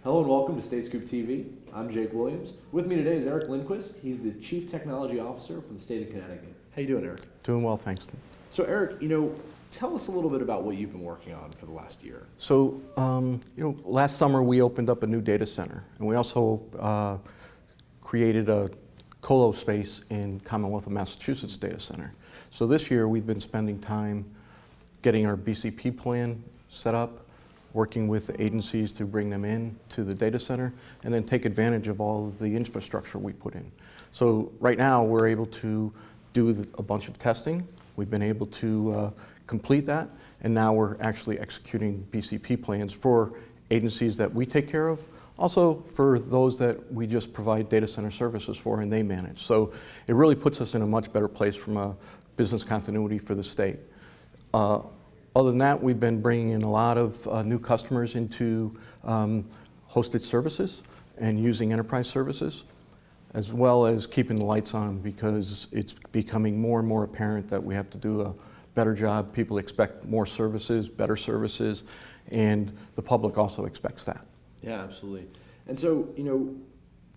Hello and welcome to State Scoop TV. I'm Jake Williams. With me today is Eric Lindquist. He's the Chief Technology Officer for the state of Connecticut. How you doing, Eric? Doing well, thanks. So Eric, tell us a little bit about what you've been working on for the last year. So, last summer we opened up a new data center, and we also created a colo space in Commonwealth of Massachusetts data center. So this year we've been spending time getting our BCP plan set up, working with the agencies to bring them in to the data center, and then take advantage of all of the infrastructure we put in. So right now we're able to do a bunch of testing. We've been able to complete that, and now we're actually executing BCP plans for agencies that we take care of, also for those that we just provide data center services for and they manage. So it really puts us in a much better place from a business continuity for the state. Other than that, we've been bringing in a lot of new customers into hosted services and using enterprise services, as well as keeping the lights on, because it's becoming more and more apparent that we have to do a better job. People expect more services, better services, and the public also expects that. Yeah, absolutely. And so,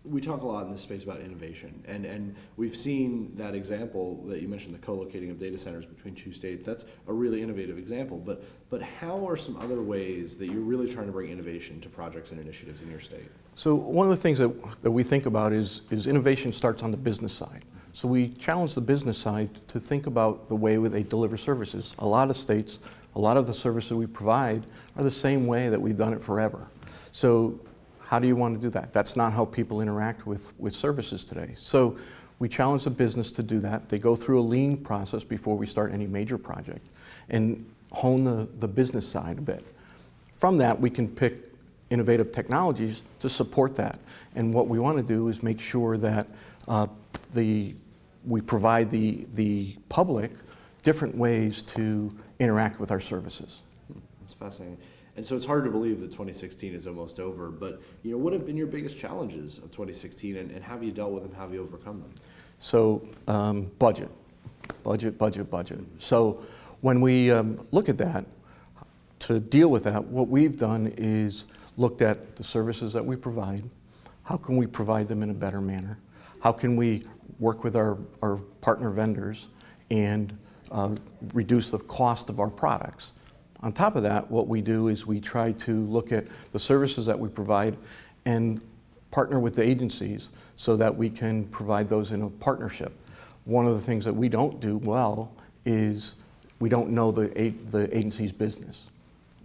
we talk a lot in this space about innovation, and we've seen that example that you mentioned, the co-locating of data centers between two states. That's a really innovative example, but how are some other ways that you're really trying to bring innovation to projects and initiatives in your state? So one of the things that we think about is innovation starts on the business side. So we challenge the business side to think about the way they deliver services. A lot of states, a lot of the services we provide are the same way that we've done it forever. So how do you want to do that? That's not how people interact with services today. So we challenge the business to do that. They go through a lean process before we start any major project and hone the business side a bit. From that, we can pick innovative technologies to support that. And what we want to do is make sure that we provide the public different ways to interact with our services. That's fascinating. And so it's hard to believe that 2016 is almost over, but what have been your biggest challenges of 2016, and how have you dealt with them, how have you overcome them? So budget. So when we look at that, to deal with that, what we've done is looked at the services that we provide. How can we provide them in a better manner? How can we work with our partner vendors and reduce the cost of our products? On top of that, what we do is we try to look at the services that we provide and partner with the agencies so that we can provide those in a partnership. One of the things that we don't do well is we don't know the agency's business.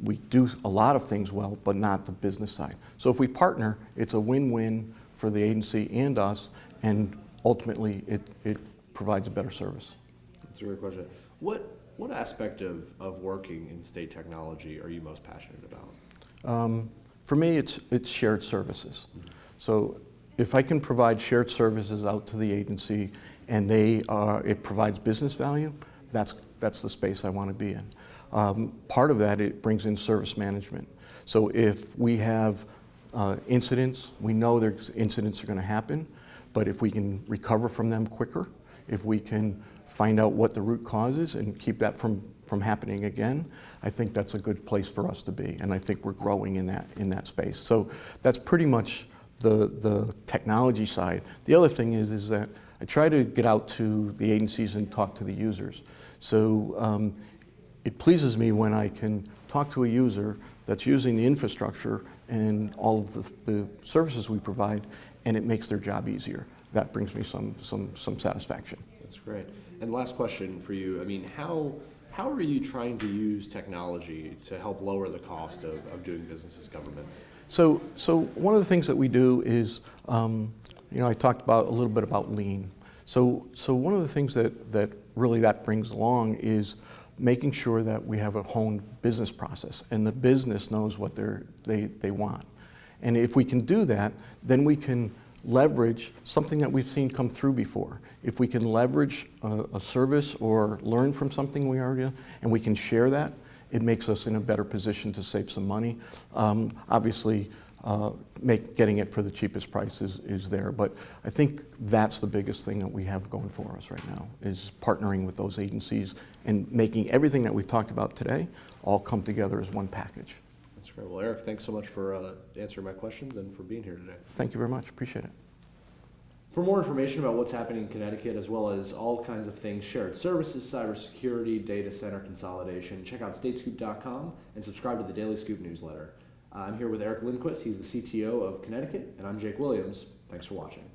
We do a lot of things well, but not the business side. So if we partner, it's a win-win for the agency and us, and ultimately it provides a better service. That's a great question. What aspect of working in state technology are you most passionate about? For me, it's shared services. So if I can provide shared services out to the agency and it provides business value, that's the space I want to be in. Part of that, it brings in service management. So if we have incidents, we know there's incidents are going to happen, but if we can recover from them quicker, if we can find out what the root cause is and keep that from happening again, I think that's a good place for us to be, and I think we're growing in that space. So that's pretty much the technology side. The other thing is that I try to get out to the agencies and talk to the users. So it pleases me when I can talk to a user that's using the infrastructure and all of the services we provide, and it makes their job easier. That brings me some satisfaction. That's great. And last question for you. How are you trying to use technology to help lower the cost of doing business as government? So one of the things that we do is, I talked a little bit about lean. So one of the things that really brings along is making sure that we have a honed business process and the business knows what they want. And if we can do that, then we can leverage something that we've seen come through before. If we can leverage a service or learn from something we already done, and we can share that, it makes us in a better position to save some money. Obviously, getting it for the cheapest price is there, but I think that's the biggest thing that we have going for us right now, is partnering with those agencies and making everything that we've talked about today all come together as one package. That's Great. Well, Eric, thanks so much for answering my questions and for being here today. Thank you very much. Appreciate it. For more information about what's happening in Connecticut, as well as all kinds of things, shared services, cybersecurity, data center consolidation, check out statescoop.com and subscribe to the Daily Scoop newsletter. I'm here with Eric Lindquist. He's the CTO of Connecticut, and I'm Jake Williams. Thanks for watching.